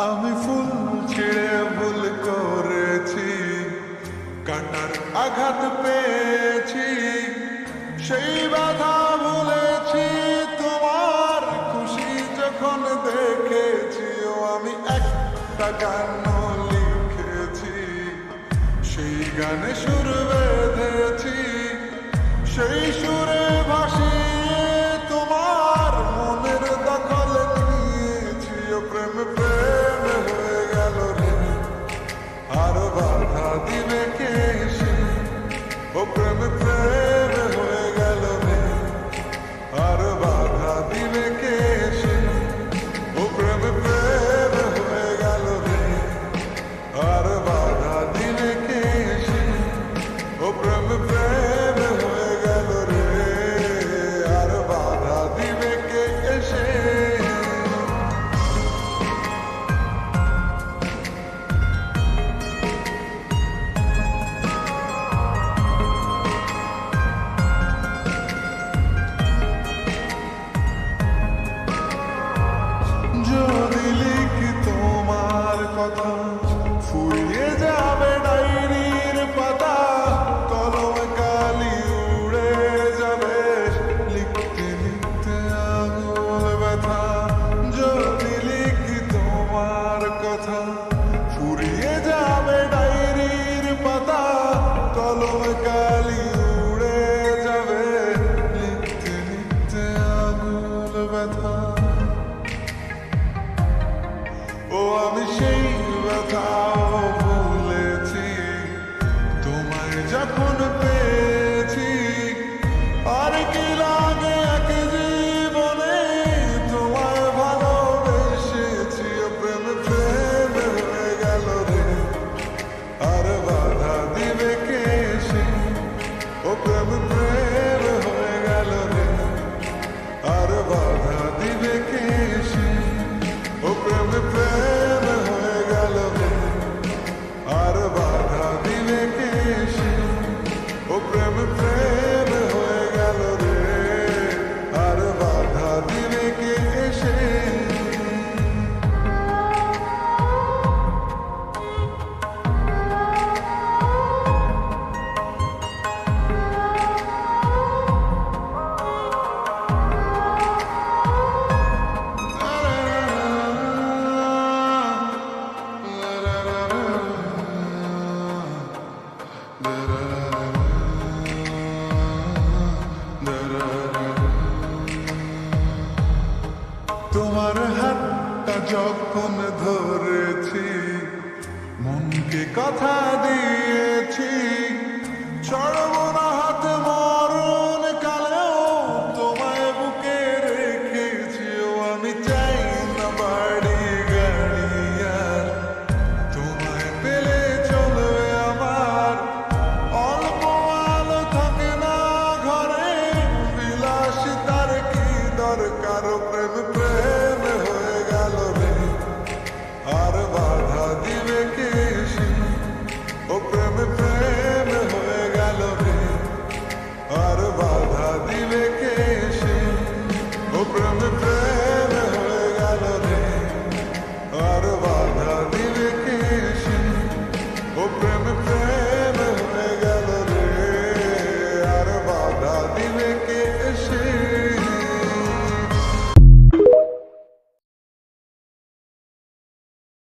আমি ফুল ছিঁড়ে ভুল করেছি, কাটার আঘাত পেয়েছি, সেই বাধা ভুলেছি। তোমার খুশি যখন দেখেছি, ও আমি একটা গান লিখেছি, সেই গানে সুর বেঁধেছি, সেই সুরে ভাসিয়ে তোমার মনের দখল নিয়েছি। ও প্রেম প্রেম হয়ে গেল রে, আর বাধা দিবে কে সে? ও প্রেম প্রেম হয়ে গেল রে, আর বাধা দিবে কে সে? ও প্রেম প্রেম হয়ে গেল রে, আর বাধা দিবে কে সে? ও প্রেম প্রেম হয়ে গেল রে, আর বাধা দিবে কে এসে? যদি লিখি তোমার কথা, ফুরিয়ে যাবে ডায়েরির পাতা, কলম কালি উড়ে যাবে, লিখতে লিখতে আঙুল ব্যথা। যদি লিখি তোমার কথা, ফুরিয়ে যাবে ডায়েরির পাতা, কলম কালি উড়ে যাবে, লিখতে লিখতে আঙুল ব্যথা। ও আমি সেই ব্যথাও ভুলেছি, তোমায় যখন পেয়েছি। আর কি লাগে এক জীবনে, তোমায় ভালোবেসেছি। ও প্রেম প্রেম হয়ে গেল রে, আর বাধা দিবে কে সে? ও প্রেম প্রেম হয়ে গেল রে, আর বাধা দিবে কে সে? ও প্রেম প্রেম হয়ে গেল রে, আর বাধা দিবে কে সে? ও প্রেম প্রেম হয়ে গেল রে, আর বাধা দিবে কে এসে? তোমার হাতটা যখন ধরেছি, মনকে কথা